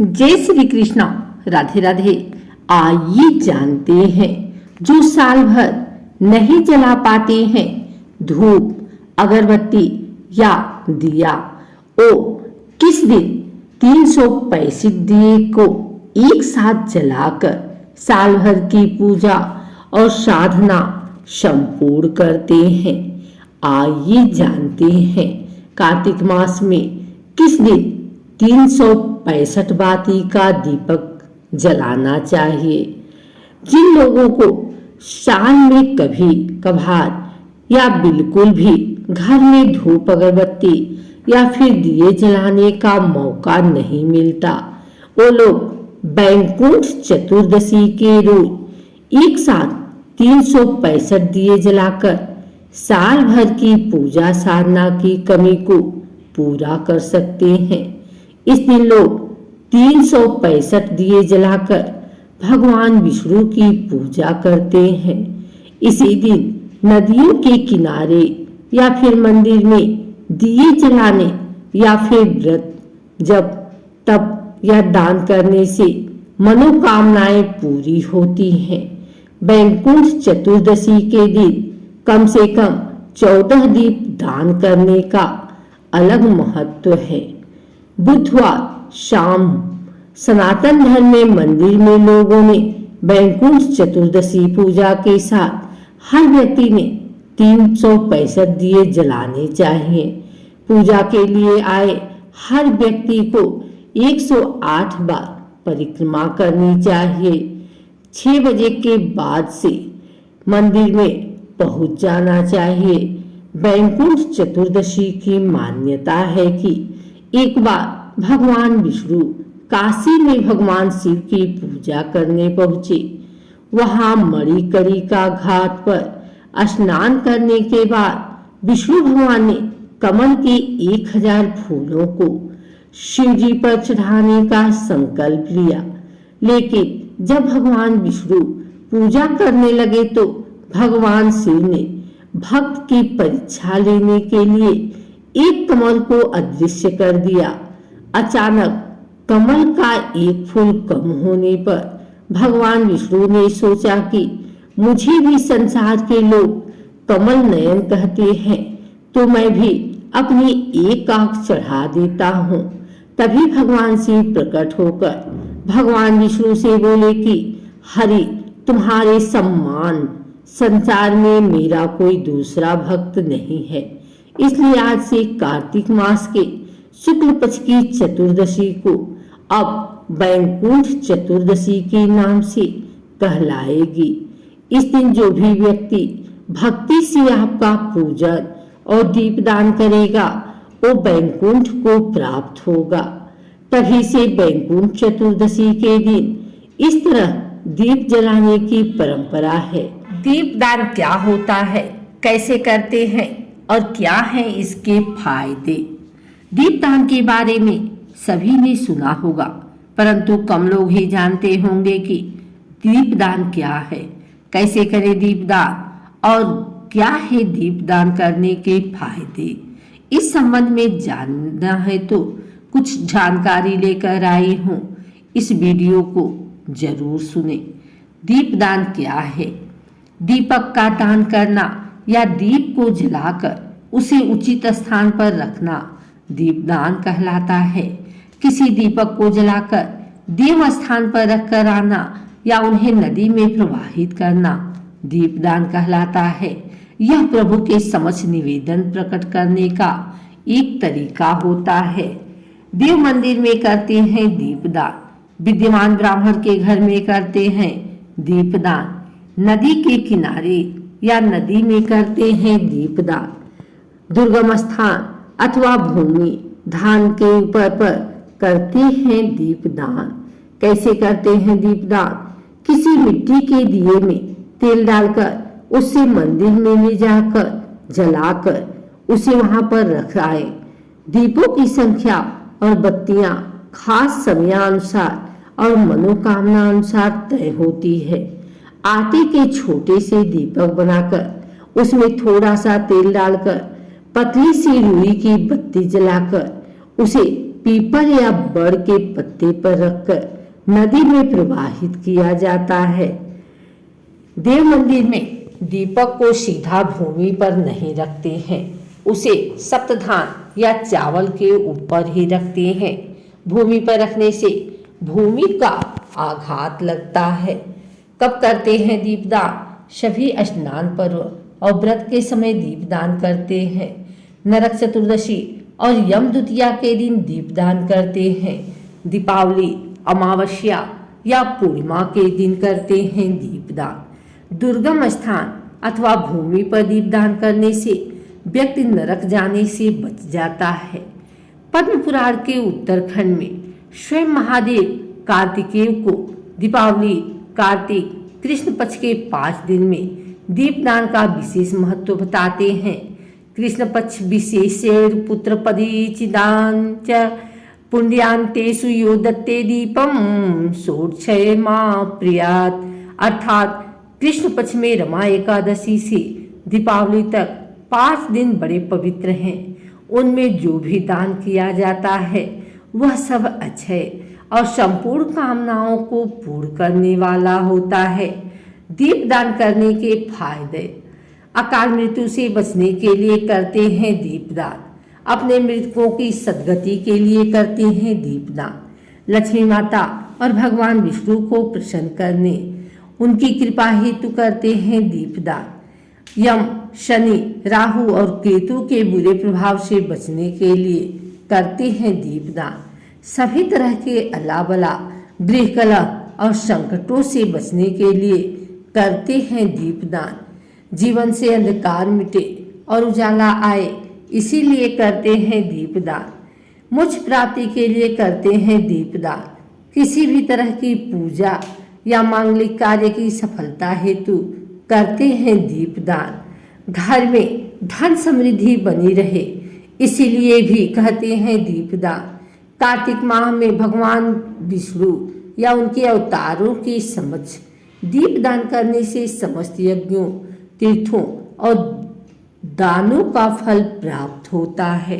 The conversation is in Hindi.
जय श्री कृष्णा, राधे राधे। आइए जानते हैं जो साल भर नहीं जला पाते हैं धूप, अगरबत्ती या दिया, वो किस दिन 365 दिए को एक साथ जलाकर साल भर की पूजा और साधना संपूर्ण करते हैं। आइए जानते हैं कार्तिक मास में किस दिन 365 बाती का दीपक जलाना चाहिए। जिन लोगों को साल में कभी कभार या बिल्कुल भी घर में धूप, अगरबत्ती या फिर दिए जलाने का मौका नहीं मिलता, वो लोग वैकुंठ चतुर्दशी के रोज एक साथ 365 दिए जलाकर साल भर की पूजा साधना की कमी को पूरा कर सकते हैं। इस दिन लोग 365 दिए जलाकर भगवान विष्णु की पूजा करते हैं। इसी दिन नदियों के किनारे या फिर मंदिर में दिए जलाने या फिर व्रत, जप, तप या दान करने से मनोकामनाएं पूरी होती हैं। वैकुंठ चतुर्दशी के दिन कम से कम 14 दीप दान करने का अलग महत्व है। बुधवार शाम सनातन धर्म में मंदिर में लोगों ने वैकुंठ चतुर्दशी पूजा के साथ हर व्यक्ति ने 365 दिए जलाने चाहिए। पूजा के लिए आए हर व्यक्ति को 108 बार परिक्रमा करनी चाहिए। 6 बजे के बाद से मंदिर में पहुंच जाना चाहिए। वैकुंठ चतुर्दशी की मान्यता है कि एक बार भगवान विष्णु काशी में भगवान शिव की पूजा करने पहुंचे। वहां मणिकर्णिका घाट पर स्नान करने के बाद विष्णु भगवान ने कमल के 1000 फूलों को शिव जी पर चढ़ाने का संकल्प लिया। लेकिन जब भगवान विष्णु पूजा करने लगे तो भगवान शिव ने भक्त की परीक्षा लेने के लिए एक कमल को अदृश्य कर दिया। अचानक कमल का एक फूल कम होने पर भगवान विष्णु ने सोचा कि मुझे भी संसार के लोग कमल नयन कहते हैं, तो मैं भी अपनी एक आंख चढ़ा देता हूँ। तभी भगवान शिव प्रकट होकर भगवान विष्णु से बोले कि हरि, तुम्हारे सम्मान संसार में मेरा कोई दूसरा भक्त नहीं है, इसलिए आज से कार्तिक मास के शुक्ल पक्ष की चतुर्दशी को अब वैकुंठ चतुर्दशी के नाम से कहलाएगी। इस दिन जो भी व्यक्ति भक्ति से आपका पूजन और दीपदान करेगा वो वैकुंठ को प्राप्त होगा। तभी से वैकुंठ चतुर्दशी के दिन इस तरह दीप जलाने की परंपरा है। दीपदान क्या होता है, कैसे करते हैं और क्या है इसके फायदे। दीपदान के बारे में सभी ने सुना होगा, परंतु कम लोग ही जानते होंगे कि दीपदान क्या है, कैसे करें दीपदान और क्या है दीपदान करने के फायदे। इस संबंध में जानना है तो कुछ जानकारी लेकर आई हूँ, इस वीडियो को जरूर सुने। दीपदान क्या है? दीपक का दान करना या दीप को जलाकर उसे उचित स्थान पर रखना दीपदान कहलाता है। किसी दीपक को जलाकर देव स्थान पर रखकर आना या उन्हें नदी में प्रवाहित करना दीपदान कहलाता है। यह प्रभु के समक्ष निवेदन प्रकट करने का एक तरीका होता है। देव मंदिर में करते हैं दीपदान, विद्यमान ब्राह्मण के घर में करते हैं दीपदान, नदी के किनारे या नदी में करते हैं दीपदान, दुर्गम स्थान अथवा भूमि धान के ऊपर पर करते हैं दीपदान। कैसे करते हैं दीपदान? किसी मिट्टी के दिए में तेल डालकर उससे मंदिर में ले जाकर जलाकर उसे वहां पर रखाए। दीपों की संख्या और बत्तियां खास समयानुसार और मनोकामना अनुसार तय होती है। आटे के छोटे से दीपक बनाकर उसमें थोड़ा सा तेल डालकर पतली सी रुई की बत्ती जलाकर उसे पीपल या बड़ के पत्ते पर रखकर नदी में प्रवाहित किया जाता है। देव मंदिर में दीपक को सीधा भूमि पर नहीं रखते हैं, उसे सप्तधान या चावल के ऊपर ही रखते हैं। भूमि पर रखने से भूमि का आघात लगता है। कब करते हैं दीपदान? सभी स्नान पर्व और व्रत के समय दीपदान करते हैं। नरक चतुर्दशी और यम द्वितीया के दिन दीपदान करते हैं। दीपावली, अमावस्या या पूर्णिमा के दिन करते हैं दीपदान। दुर्गम स्थान अथवा भूमि पर दीपदान करने से व्यक्ति नरक जाने से बच जाता है। पद्म पुराण के उत्तरखंड में स्वयं महादेव कार्तिकेय को दीपावली, कार्तिक कृष्ण पक्ष के 5 दिन में दीपदान का विशेष महत्व बताते हैं। कृष्ण पक्ष विशेषेण पुत्रपदी चिदान च पुण्यांतेषु यो दत्ते दीपम सोक्षय मां प्रियात। अर्थात कृष्ण पक्ष में रमा एकादशी से दीपावली तक 5 दिन बड़े पवित्र हैं। उनमें जो भी दान किया जाता है वह सब अक्षय और संपूर्ण कामनाओं को पूर्ण करने वाला होता है। दीपदान करने के फायदे। अकाल मृत्यु से बचने के लिए करते हैं दीपदान। अपने मृतकों की सद्गति के लिए करते हैं दीपदान। लक्ष्मी माता और भगवान विष्णु को प्रसन्न करने, उनकी कृपा हेतु करते हैं दीपदान। यम, शनि, राहु और केतु के बुरे प्रभाव से बचने के लिए करते हैं दीपदान। सभी तरह के अलाबला, गृह कलह और संकटों से बचने के लिए करते हैं दीपदान। जीवन से अंधकार मिटे और उजाला आए, इसीलिए करते हैं दीपदान। मोक्ष प्राप्ति के लिए करते हैं दीपदान। किसी भी तरह की पूजा या मांगलिक कार्य की सफलता हेतु करते हैं दीपदान। घर में धन समृद्धि बनी रहे, इसीलिए भी कहते हैं दीपदान। कार्तिक माह में भगवान विष्णु या उनके अवतारों के समक्ष दीपदान करने से समस्त यज्ञों, तीर्थों और दानों का फल प्राप्त होता है।